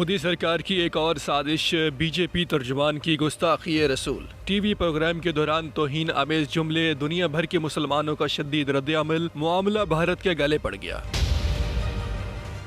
مودی سرکار کی ایک اور سازش، بی جے پی ترجمان کی گستاخی رسول۔ ٹی وی پروگرام کے دوران توہین آمیز جملے، دنیا بھر کے مسلمانوں کا شدید رد عمل، معاملہ بھارت کے گلے پڑ گیا۔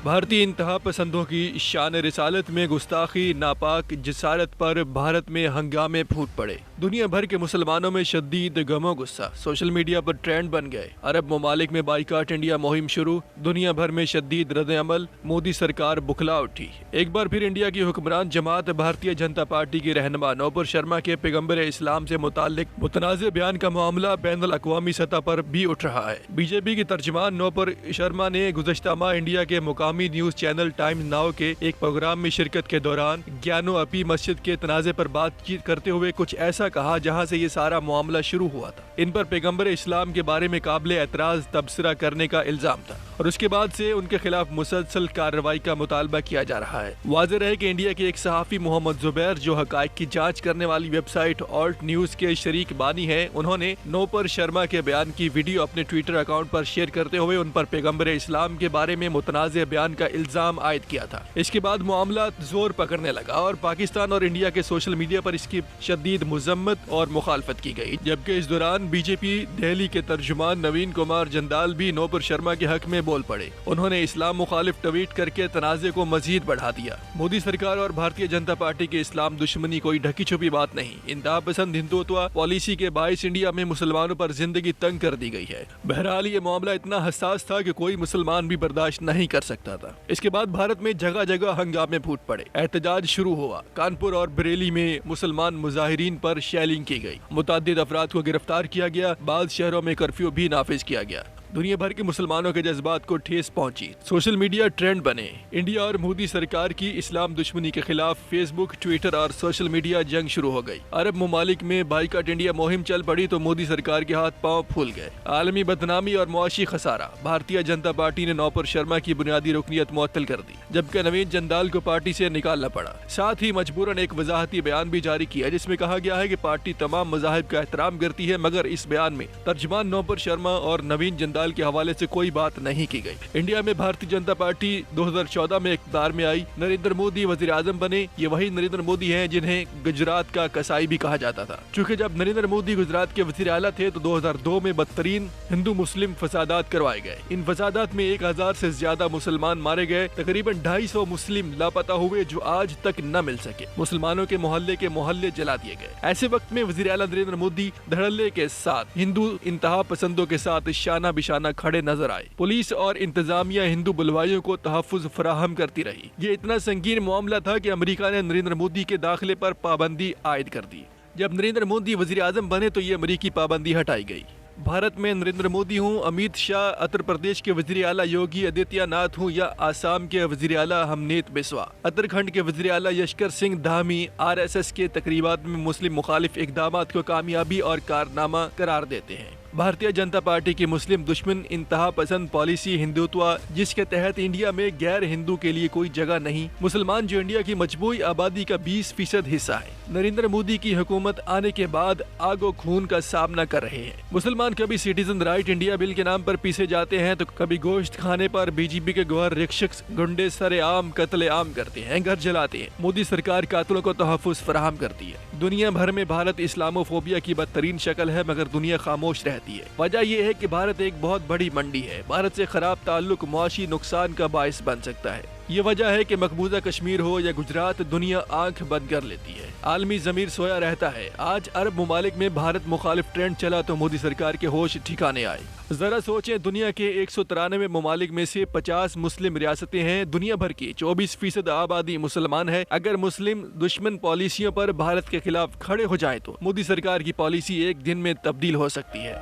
بھارتی انتہا پسندوں کی شان رسالت میں گستاخی، ناپاک جسارت پر بھارت میں ہنگامے پھوٹ پڑے۔ دنیا بھر کے مسلمانوں میں شدید غم و غصہ سوشل میڈیا پر ٹرینڈ بن گئے۔ عرب ممالک میں بائیکاٹ انڈیا مہم شروع، دنیا بھر میں شدید رد عمل، مودی سرکار بکھلا اٹھی۔ ایک بار پھر انڈیا کی حکمران جماعت بھارتیہ جنتا پارٹی کی رہنما نوپر شرما کے پیغمبر اسلام سے متعلق متنازع بیان کا معاملہ بین الاقوامی سطح پر بھی اٹھ رہا ہے۔ بی جے پی کی ترجمان نوپر شرما نے گزشتہ ماہ انڈیا کے مقامی نیوز چینل ٹائمز ناؤ کے ایک پروگرام میں شرکت کے دوران گیانو اپی مسجد کے تنازع پر بات چیت کرتے ہوئے کچھ ایسا کہا جہاں سے یہ سارا معاملہ شروع ہوا تھا۔ ان پر پیغمبر اسلام کے بارے میں قابل اعتراض تبصرہ کرنے کا الزام تھا اور اس کے بعد سے ان کے خلاف مسلسل کارروائی کا مطالبہ کیا جا رہا ہے۔ واضح رہے کہ انڈیا کے ایک صحافی محمد زبیر، جو حقائق کی جانچ کرنے والی ویب سائٹ آلٹ نیوز کے شریک بانی ہیں، انہوں نے نوپر شرما کے بیان کی ویڈیو اپنے ٹویٹر اکاؤنٹ پر شیئر کرتے ہوئے ان پر پیغمبر اسلام کے بارے میں متنازع بیان کا الزام عائد کیا تھا۔ اس کے بعد معاملہ زور پکڑنے لگا اور پاکستان اور انڈیا کے سوشل میڈیا پر اس کی شدید مذمت اور مخالفت کی گئی، جبکہ اس دوران بی جے پی دہلی کے ترجمان نوین کمار جندال بھی نوپر شرما کے حق میں بول پڑے۔ انہوں نے اسلام مخالف ٹویٹ کر کے تنازع کو مزید بڑھا دیا۔ مودی سرکار اور بھارتیہ جنتا پارٹی کے اسلام دشمنی کوئی ڈھکی چھپی بات نہیں۔ انتہا پسند ہندوتوا پالیسی کے باعث انڈیا میں مسلمانوں پر زندگی تنگ کر دی گئی ہے۔ بہرحال یہ معاملہ اتنا حساس تھا کہ کوئی مسلمان بھی برداشت نہیں کر سکتا تھا۔ اس کے بعد بھارت میں جگہ جگہ ہنگامے پھوٹ پڑے، احتجاج شروع ہوا۔ کانپور اور بریلی میں مسلمان مظاہرین پر شیلنگ کی گئی، متعدد افراد کو گرفتار کیا گیا، بعض شہروں میں کرفیو بھی نافذ کیا گیا۔ دنیا بھر کے مسلمانوں کے جذبات کو ٹھیس پہنچی، سوشل میڈیا ٹرینڈ بنے۔ انڈیا اور مودی سرکار کی اسلام دشمنی کے خلاف فیس بک، ٹویٹر اور سوشل میڈیا جنگ شروع ہو گئی۔ عرب ممالک میں بائیکاٹ انڈیا مہم چل پڑی تو مودی سرکار کے ہاتھ پاؤں پھول گئے۔ عالمی بدنامی اور معاشی خسارہ، بھارتیہ جنتا پارٹی نے نوپر شرما کی بنیادی رکنیت معطل کر دی، جبکہ نوین جندال کو پارٹی سے نکالنا پڑا۔ ساتھ ہی مجبوراً ایک وضاحتی بیان بھی جاری کیا جس میں کہا گیا ہے کہ پارٹی تمام مذاہب کا احترام کرتی ہے، مگر اس بیان میں ترجمان نوپر شرما اور نوین جندال کے حوالے سے کوئی بات نہیں کی گئی۔ انڈیا میں بھارتیہ جنتا پارٹی 2014 میں اقتدار میں آئی، نریندر مودی وزیر اعظم بنے۔ یہ وہی نریندر مودی ہیں جنہیں گجرات کا کسائی بھی کہا جاتا تھا، چونکہ جب نریندر مودی گجرات کے وزیر اعلیٰ تھے تو 2002 میں بدترین ہندو مسلم فسادات کروائے گئے۔ ان فسادات میں 1000 سے زیادہ مسلمان مارے گئے، تقریباً 250 مسلم لاپتہ ہوئے جو آج تک نہ مل سکے۔ مسلمانوں کے محلے جلا دیے گئے۔ ایسے وقت میں وزیر اعلیٰ نریندر مودی دھڑلے کے ساتھ ہندو انتہا پسندوں کے ساتھ شانہ بشانہ کھڑے نظر آئے۔ پولیس اور انتظامیہ ہندو بلوائیوں کو تحفظ فراہم کرتی رہی۔ یہ اتنا سنگین معاملہ تھا کہ امریکہ نے نریندر مودی کے داخلے پر پابندی عائد کر دی۔ جب نریندر مودی وزیر اعظم بنے تو یہ امریکی پابندی ہٹائی گئی۔ بھارت میں نریندر مودی ہوں، امیت شاہ اتر پردیش کے وزیر اعلیٰ یوگی آدتیہ ناتھ ہوں یا آسام کے وزیر اعلیٰ ہمنیت بسوا، اتراکھنڈ کے وزیر اعلیٰ یشکر سنگھ دھامی RSS کے تقریبات میں مسلم مخالف اقدامات کو کامیابی اور کارنامہ قرار دیتے ہیں۔ بھارتیہ جنتا پارٹی کی مسلم دشمن انتہا پسند پالیسی ہندوتوا، جس کے تحت انڈیا میں غیر ہندو کے لیے کوئی جگہ نہیں، مسلمان جو انڈیا کی مجموعی آبادی کا 20% حصہ ہے، نریندر مودی کی حکومت آنے کے بعد آگ و خون کا سامنا کر رہے ہیں۔ مسلمان کبھی سٹیزن رائٹ انڈیا بل کے نام پر پیسے جاتے ہیں تو کبھی گوشت کھانے پر بی جے پی کے گوھر رکشک گنڈے سر عام قتل عام کرتے ہیں، گھر جلاتے ہیں۔ مودی سرکار قاتلوں کو تحفظ فراہم کرتی ہے۔ دنیا بھر میں بھارت اسلاموفوبیا کی بدترین شکل ہے، مگر دنیا خاموش رہتی ہے۔ وجہ یہ ہے کہ بھارت ایک بہت بڑی منڈی ہے۔ بھارت سے خراب تعلق معاشی نقصان کا باعث بن سکتا ہے۔ یہ وجہ ہے کہ مقبوضہ کشمیر ہو یا گجرات، دنیا آنکھ بند کر لیتی ہے، عالمی ضمیر سویا رہتا ہے۔ آج عرب ممالک میں بھارت مخالف ٹرینڈ چلا تو مودی سرکار کے ہوش ٹھکانے آئے۔ ذرا سوچیں، دنیا کے 193 ممالک میں سے 50 مسلم ریاستیں ہیں، دنیا بھر کی 24% آبادی مسلمان ہے۔ اگر مسلم دشمن پالیسیوں پر بھارت کے خلاف کھڑے ہو جائیں تو مودی سرکار کی پالیسی ایک دن میں تبدیل ہو سکتی ہے۔